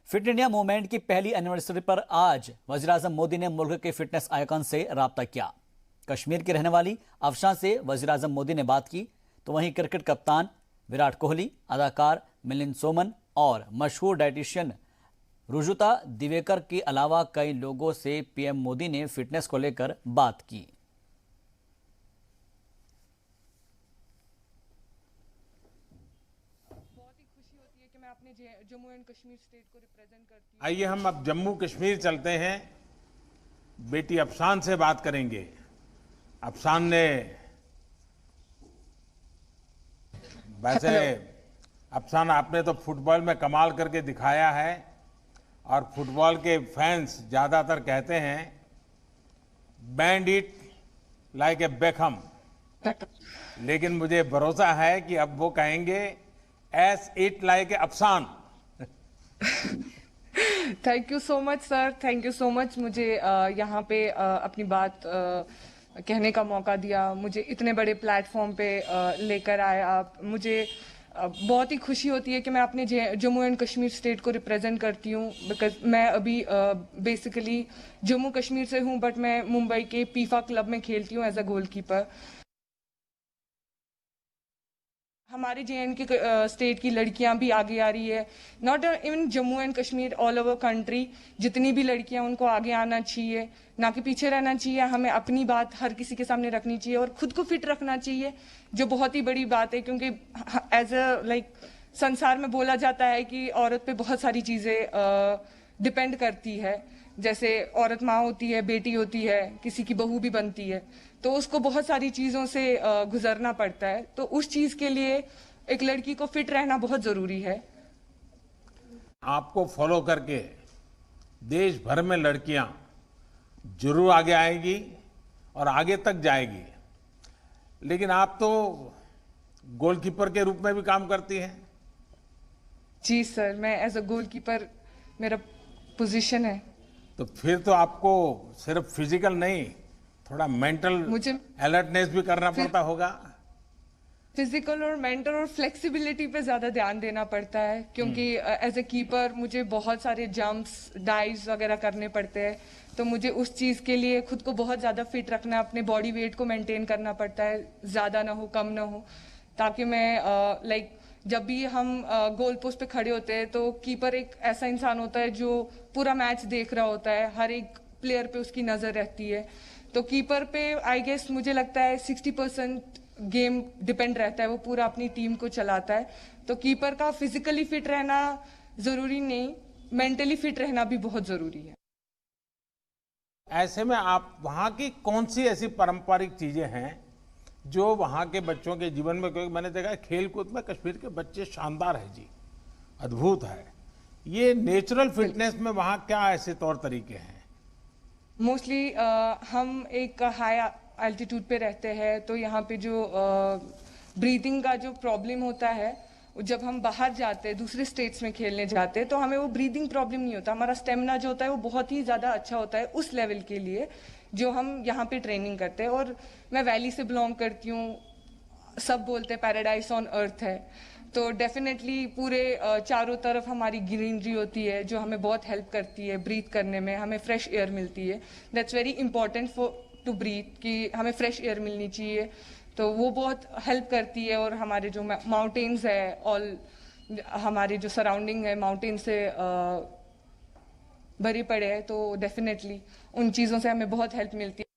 Fit India movement की पहली anniversary पर आज वज़ीर-ए-आज़म मोदी ने मुल्क के फिटनेस आइकन से राब्ता किया। कश्मीर की रहने वाली अफशान से वज़ीर-ए-आज़म मोदी ने बात की, तो वहीं क्रिकेट कप्तान विराट कोहली, अदाकार मिलिंद सोमन और मशहूर डाइटिशियन रुजुता दिवेकर के अलावा कई लोगों से पीएम मोदी ने फिटनेस को लेकर बात की। जम्मू एंड कश्मीर स्टेट को रिप्रेजेंट करती हूं। आइए हम अब जम्मू कश्मीर चलते हैं। बेटी अफशान से बात करेंगे। अफशान ने वैसे अफशान आपने तो फुटबॉल में कमाल करके दिखाया है और फुटबॉल के फैंस ज्यादातर कहते हैं band it like a Beckham, लेकिन मुझे भरोसा है कि अब वो कहेंगे S it like a Afshan. Thank you so much sir, thank you so much. मुझे यहाँ पे अपनी बात कहने का मौका दिया, मुझे इतने बड़े प्लेटफॉर्म पे लेकर आए आप। मुझे बहुत ही खुशी होती है कि मैं अपने जम्मू एंड कश्मीर स्टेट को रिप्रेजेंट करती हूँ, बिकॉज मैं अभी बेसिकली जम्मू कश्मीर से हूँ, बट मैं मुंबई के पीफा क्लब में खेलती हूँ एज अ गोलकीपर। हमारे जे.एंड.के स्टेट की लड़कियां भी आगे आ रही है, not even Jammu and Kashmir, all over country. जितनी भी लड़कियां उनको आगे आना चाहिए, ना कि पीछे रहना चाहिए। हमें अपनी बात हर किसी के सामने रखनी चाहिए और खुद को फिट रखना चाहिए, जो बहुत ही बड़ी बात है। क्योंकि एज अ संसार में बोला जाता है कि औरत पे बहुत सारी चीजें डिपेंड करती है, जैसे औरत माँ होती है, बेटी होती है, किसी की बहू भी बनती है, तो उसको बहुत सारी चीजों से गुजरना पड़ता है। तो उस चीज के लिए एक लड़की को फिट रहना बहुत जरूरी है। आपको फॉलो करके देश भर में लड़कियां जरूर आगे आएगी और आगे तक जाएगी, लेकिन आप तो गोलकीपर के रूप में भी काम करती हैं। जी सर, मैं एज अ गोलकीपर मेरा पोजीशन है। तो फिर तो आपको सिर्फ फिजिकल नहीं, थोड़ा मेंटल मुझे अलर्टनेस भी करना पड़ता होगा। फिजिकल और मेंटल और फ्लेक्सिबिलिटी पे ज्यादा ध्यान देना पड़ता है, क्योंकि एज ए कीपर मुझे बहुत सारे जंप्स, डाइव्स वगैरह करने पड़ते हैं। तो मुझे उस चीज के लिए खुद को बहुत ज्यादा फिट रखना, अपने बॉडी वेट को मेंटेन करना पड़ता है, ज्यादा ना हो कम ना हो, ताकि मैं जब भी हम गोल पोस्ट पे खड़े होते हैं तो कीपर एक ऐसा इंसान होता है जो पूरा मैच देख रहा होता है, हर एक प्लेयर पे उसकी नजर रहती है। तो कीपर पे आई गेस मुझे लगता है 60% गेम डिपेंड रहता है, वो पूरा अपनी टीम को चलाता है। तो कीपर का फिजिकली फिट रहना जरूरी नहीं, मेंटली फिट रहना भी बहुत जरूरी है। ऐसे में आप वहां की कौन सी ऐसी पारंपरिक चीजें हैं जो वहां के बच्चों के जीवन में, क्योंकि मैंने देखा खेल कूद में कश्मीर के बच्चे शानदार है जी, अद्भुत है। ये नेचुरल फिटनेस में वहां क्या ऐसे तौर तरीके हैं? मोस्टली हम एक हाई एल्टीट्यूड पे रहते हैं, तो यहाँ पे जो ब्रीथिंग का जो प्रॉब्लम होता है, जब हम बाहर जाते हैं, दूसरे स्टेट्स में खेलने जाते हैं, तो हमें वो ब्रीदिंग प्रॉब्लम नहीं होता। हमारा स्टेमिना जो होता है वो बहुत ही ज़्यादा अच्छा होता है उस लेवल के लिए जो हम यहाँ पे ट्रेनिंग करते हैं। और मैं वैली से बिलोंग करती हूँ, सब बोलते हैं पैराडाइज ऑन अर्थ है, तो डेफिनेटली पूरे चारों तरफ हमारी ग्रीनरी होती है जो हमें बहुत हेल्प करती है ब्रीथ करने में, हमें फ्रेश एयर मिलती है। That's very important for to breathe, कि हमें फ्रेश एयर मिलनी चाहिए, तो वो बहुत हेल्प करती है। और हमारे जो माउंटेन्स है, ऑल हमारे जो सराउंडिंग है माउंटेन से भरे पड़े हैं, तो डेफिनेटली उन चीज़ों से हमें बहुत हेल्प मिलती है।